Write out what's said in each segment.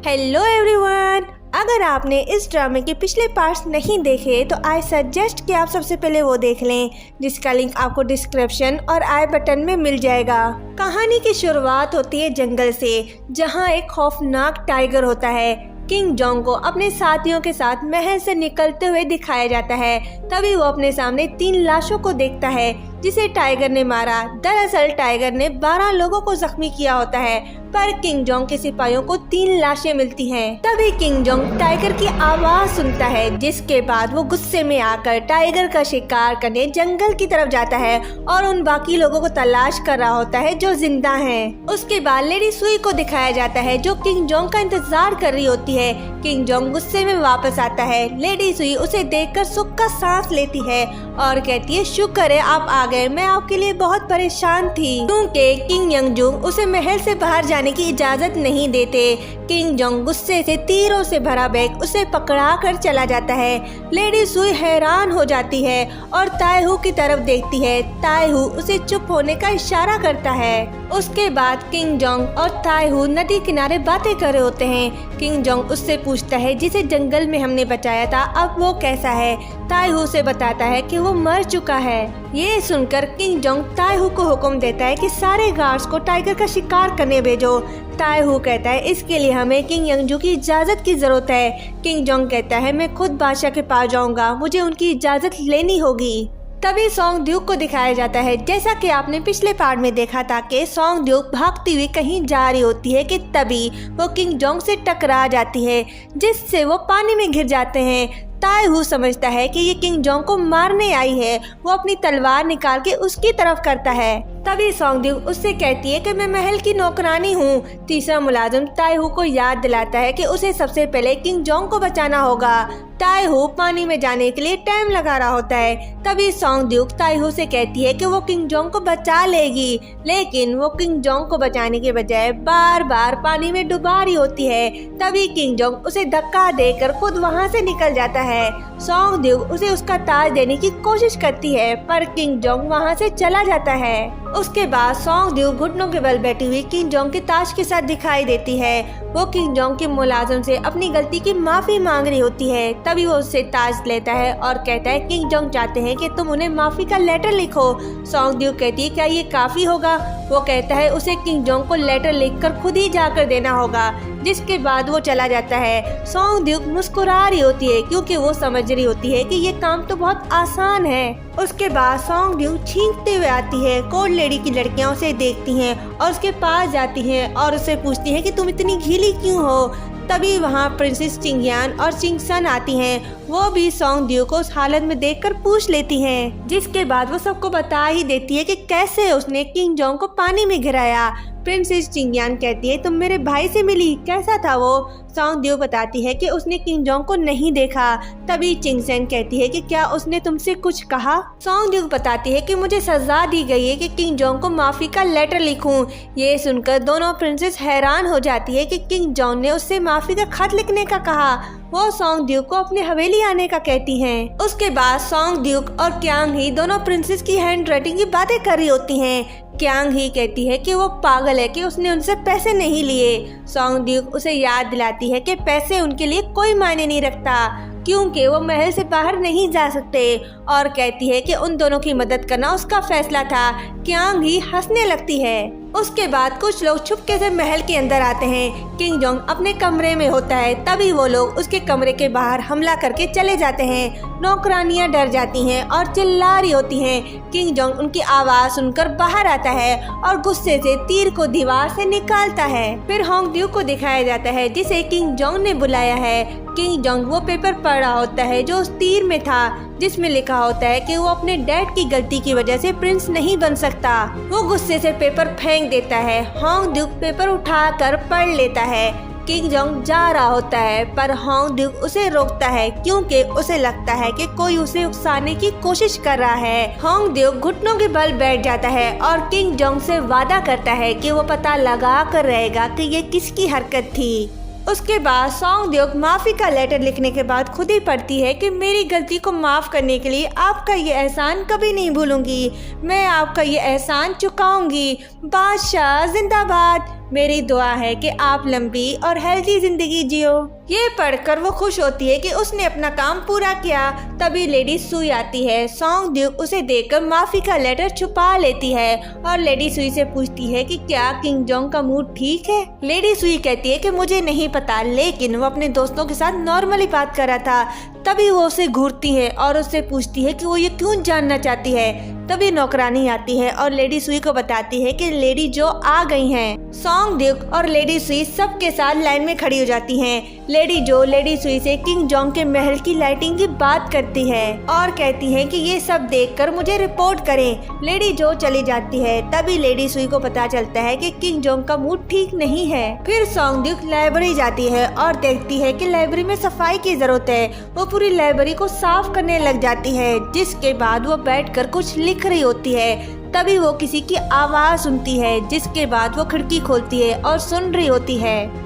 Hello everyone, अगर आपने इस ड्रामे के पिछले पार्ट्स नहीं देखे तो आई सजेस्ट कि आप सबसे पहले वो देख लें, जिसका लिंक आपको डिस्क्रिप्शन और आई बटन में मिल जाएगा। कहानी की शुरुआत होती है जंगल से, जहां एक खौफनाक टाइगर होता है। किंग जोंग को अपने साथियों के साथ महल से निकलते हुए दिखाया जाता है। तभी वो अपने सामने 3 लाशों को देखता है जिसे टाइगर ने मारा। दरअसल टाइगर ने 12 लोगों को जख्मी किया होता है, पर किंग जोंग के सिपाहियों को 3 लाशें मिलती हैं। तभी किंग जोंग टाइगर की आवाज सुनता है, जिसके बाद वो गुस्से में आकर टाइगर का शिकार करने जंगल की तरफ जाता है और उन बाकी लोगों को तलाश कर रहा होता है जो जिंदा हैं। उसके बाद लेडी सुई को दिखाया जाता है जो किंग जोंग का इंतजार कर रही होती है। किंग जोंग गुस्से में वापस आता है। लेडी सुई उसे देखकर सुख का सांस लेती है और कहती है, शुक्र है आप आ गए, मैं आपके लिए बहुत परेशान थी। क्योंकि किंग यंगजुंग उसे महल से बाहर जाने की इजाजत नहीं देते। किंग जोंग गुस्से से तीरों से भरा बैग उसे पकड़ा कर चला जाता है। लेडी सुई हैरान हो जाती है और तायहू की तरफ देखती है। तायहू उसे चुप होने का इशारा करता है। उसके बाद किंग जोंग और तायहू नदी किनारे बातें कर रहे होते हैं। किंग जोंग उससे पूछता है, जिसे जंगल में हमने बचाया था अब वो कैसा है। तायहू से बताता है कि वो मर चुका है। ये सुनकर किंग जोंग तायहू को हुक्म देता है कि सारे गार्ड्स को टाइगर का शिकार करने भेजो। तायहू कहता है, इसके लिए हमें किंग यंगजू की इजाजत की जरूरत है। किंग जोंग कहता है, मैं खुद बादशाह के पास जाऊंगा, मुझे उनकी इजाजत लेनी होगी। तभी सोंग ड्यूक को दिखाया जाता है। जैसा कि आपने पिछले पार्ट में देखा था कि सोंग ड्यूक भागती हुई कहीं जा रही होती है कि तभी वो किंग जोंग से टकरा जाती है, जिससे वो पानी में गिर जाते हैं। तायहू समझता है कि ये किंग जोंग को मारने आई है। वो अपनी तलवार निकाल के उसकी तरफ करता है। तभी सोंग ड्यूक उससे कहती है कि मैं महल की नौकरानी हूँ। तीसरा मुलाजिम तायहू को याद दिलाता है कि उसे सबसे पहले किंग जोंग को बचाना होगा। तायहू पानी में जाने के लिए टाइम लगा रहा होता है। तभी सोंग ड्यूक तायहू से कहती है कि वो किंग जोंग को बचा लेगी, लेकिन वो किंग जोंग को बचाने के बजाय बार बार पानी में डुबा रही होती है। तभी किंग जोंग उसे धक्का देकर खुद वहाँ से निकल जाता है। सोंग ड्यूक उसे उसका ताज देने की कोशिश करती है, पर किंग जोंग वहाँ से चला जाता है। उसके बाद सोंग ड्यूक घुटनों के बल बैठी हुई किंग जोंग के ताज के साथ दिखाई देती है। वो किंग जोंग के मुलाजिम से अपनी गलती की माफी मांग रही होती है। तभी वो उससे ताज लेता है और कहता है, किंग जोंग चाहते हैं कि तुम उन्हें माफी का लेटर लिखो। सोंग ड्यूक कहती है, क्या ये काफी होगा? वो कहता है उसे किंग जोंग को लेटर लिखकर खुद ही जाकर देना होगा, जिसके बाद वो चला जाता है। सोंग ड्यूक मुस्कुरा रही होती है क्योंकि वो समझ रही होती है कि ये काम तो बहुत आसान है। उसके बाद सोंग ड्यूक छींकते हुए आती है। कोल्ड लेडी की लड़कियां उसे देखती हैं और उसके पास जाती हैं और उससे पूछती हैं कि तुम इतनी गीली क्यों हो। तभी वहाँ प्रिंसेस चिंगयान और चिंगसन आती हैं। वो भी सोंग ड्यूक को उस हालत में देखकर पूछ लेती हैं, जिसके बाद वो सबको बता ही देती है कि कैसे उसने किंग जोंग को पानी में गिराया। प्रिंसेस चिंगयान कहती है, तुम मेरे भाई से मिली, कैसा था वो? सोंग ड्यूक बताती है कि उसने किंग जोंग को नहीं देखा। तभी चिंगसन कहती है कि क्या उसने तुमसे कुछ कहा? सोंग ड्यूक बताती है कि मुझे सजा दी गई है कि किंग जोंग को माफी का लेटर लिखूं। ये सुनकर दोनों प्रिंसेस हैरान हो जाती है कि किंग जोंग ने उससे माफी का खत लिखने का कहा। वो सोंग ड्यूक को अपनी हवेली आने का कहती हैं। उसके बाद सोंग ड्यूक और क्यांग ही दोनों प्रिंसेस की हैंड राइटिंग की बातें कर रही होती हैं। क्यांग ही कहती है कि वो पागल है कि उसने उनसे पैसे नहीं लिए। सोंग ड्यूक उसे याद दिलाती है कि पैसे उनके लिए कोई मायने नहीं रखता, क्योंकि वो महल से बाहर नहीं जा सकते, और कहती है कि उन दोनों की मदद करना उसका फैसला था। क्यांग ही हंसने लगती है। उसके बाद कुछ लोग चुपके से महल के अंदर आते हैं। किंग जोंग अपने कमरे में होता है। तभी वो लोग उसके कमरे के बाहर हमला करके चले जाते हैं। नौकरानियां डर जाती हैं और चिल्ला रही होती हैं। किंग जोंग उनकी आवाज सुनकर बाहर आता है और गुस्से से तीर को दीवार से निकालता है। फिर होंग ड्यूक को दिखाया जाता है, जिसे किंग जोंग ने बुलाया है। किंग जोंग वो पेपर पढ़ रहा होता है जो उस तीर में था, जिसमें लिखा होता है कि वो अपने डैड की गलती की वजह से प्रिंस नहीं बन सकता। वो गुस्से से पेपर फेंक देता है। होंग ड्यूक पेपर उठाकर पढ़ लेता है। किंग जोंग जा रहा होता है, पर होंग ड्यूक उसे रोकता है क्योंकि उसे लगता है कि कोई उसे उकसाने की कोशिश कर रहा है। होंग ड्यूक घुटनों के बल बैठ जाता है और किंग जोंग से वादा करता है कि वो पता लगा कर रहेगा कि ये किसकी हरकत थी। उसके बाद सोंग ड्यूक माफी का लेटर लिखने के बाद खुद ही पढ़ती है कि मेरी गलती को माफ करने के लिए आपका ये एहसान कभी नहीं भूलूंगी। मैं आपका ये एहसान चुकाऊंगी। बादशाह जिंदाबाद। मेरी दुआ है कि आप लंबी और हेल्दी जिंदगी जियो। ये पढ़कर वो खुश होती है कि उसने अपना काम पूरा किया। तभी लेडी सुई आती है। सॉन्ग ड्यूक उसे देखकर माफी का लेटर छुपा लेती है और लेडी सुई से पूछती है कि क्या किंग जोंग का मूड ठीक है। लेडी सुई कहती है कि मुझे नहीं पता, लेकिन वो अपने दोस्तों के साथ नॉर्मली बात कर रहा था। तभी वो उसे घूरती है और उससे पूछती है कि वो ये क्यों जानना चाहती है। तभी नौकरानी आती है और लेडी सुई को बताती है कि लेडी जो आ गई हैं। सॉन्ग ड्यूक और लेडी सुई सबके साथ लाइन में खड़ी हो जाती हैं। लेडी जो लेडी सुई से किंग जोंग के महल की लाइटिंग की बात करती है और कहती है कि ये सब देखकर मुझे रिपोर्ट करें। लेडी जो चली जाती है। तभी लेडी सुई को पता चलता है कि किंग जोंग का मूड ठीक नहीं है। फिर सॉन्ग ड्यूक लाइब्रेरी जाती है और देखती है कि लाइब्रेरी में सफाई की जरूरत है। वो पूरी लाइब्रेरी को साफ करने लग जाती है, जिसके बाद वो बैठकर कुछ लिख रही होती है। तभी वो किसी की आवाज सुनती है, जिसके बाद वो खिड़की खोलती है और सुन रही होती है।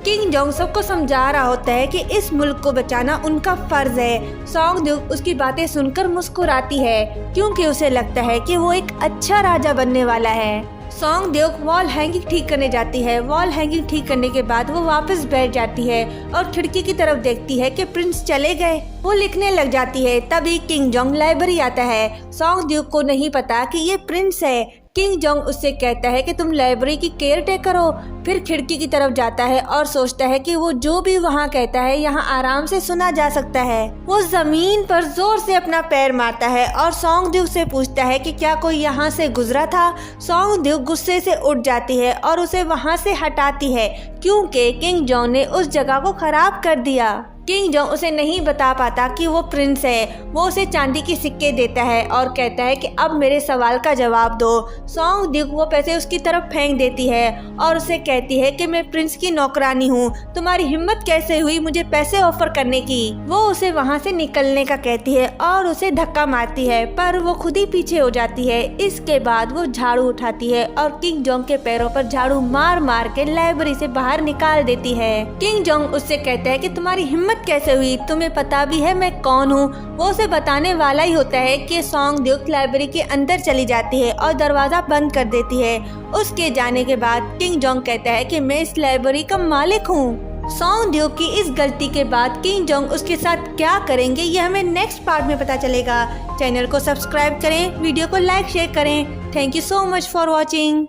किंग जोंग सबको समझा रहा होता है कि इस मुल्क को बचाना उनका फर्ज है। सॉन्ग ड्यूक उसकी बातें सुनकर मुस्कुराती है, क्योंकि उसे लगता है कि वो एक अच्छा राजा बनने वाला है। सॉन्ग ड्यूक वॉल हैंगिंग ठीक करने जाती है। वॉल हैंगिंग ठीक करने के बाद वो वापस बैठ जाती है और खिड़की की तरफ देखती है कि प्रिंस चले गए। वो लिखने लग जाती है। तभी किंग जोंग लाइब्रेरी आता है। सॉन्ग ड्यूक को नहीं पता कि ये प्रिंस है। किंग जोंग उससे कहता है कि तुम लाइब्रेरी की केयर टेकर हो। फिर खिड़की की तरफ जाता है और सोचता है कि वो जो भी वहाँ कहता है यहाँ आराम से सुना जा सकता है। वो जमीन पर जोर से अपना पैर मारता है और सॉन्ग ड्यूक से पूछता है कि क्या कोई यहाँ से गुजरा था। सॉन्ग ड्यूक गुस्से से उठ जाती है और उसे वहाँ से हटाती है, क्योंकि किंग जोंग ने उस जगह को खराब कर दिया। किंग जोंग उसे नहीं बता पाता कि वो प्रिंस है। वो उसे चांदी के सिक्के देता है और कहता है कि अब मेरे सवाल का जवाब दो। सॉन्ग ड्यूक वो पैसे उसकी तरफ फेंक देती है और उसे कहती है कि मैं प्रिंस की नौकरानी हूँ, तुम्हारी हिम्मत कैसे हुई मुझे पैसे ऑफर करने की। वो उसे वहाँ से निकलने का कहती है और उसे धक्का मारती है, पर वो खुद ही पीछे हो जाती है। इसके बाद वो झाड़ू उठाती है और किंग जोंग के पैरों पर झाड़ू मार मार के लाइब्रेरी से बाहर निकाल देती है। किंग जोंग उससे कहता है कि तुम्हारी हिम्मत कैसे हुई, तुम्हें पता भी है मैं कौन हूँ। वो उसे बताने वाला ही होता है कि सॉन्ग ड्यूक लाइब्रेरी के अंदर चली जाती है और दरवाजा बंद कर देती है। उसके जाने के बाद किंग जोंग कहता है कि मैं इस लाइब्रेरी का मालिक हूँ। सॉन्ग ड्यूक की इस गलती के बाद किंग जोंग उसके साथ क्या करेंगे ये हमें नेक्स्ट पार्ट में पता चलेगा। चैनल को सब्सक्राइब करें, वीडियो को लाइक शेयर करें। Thank you so much for watching.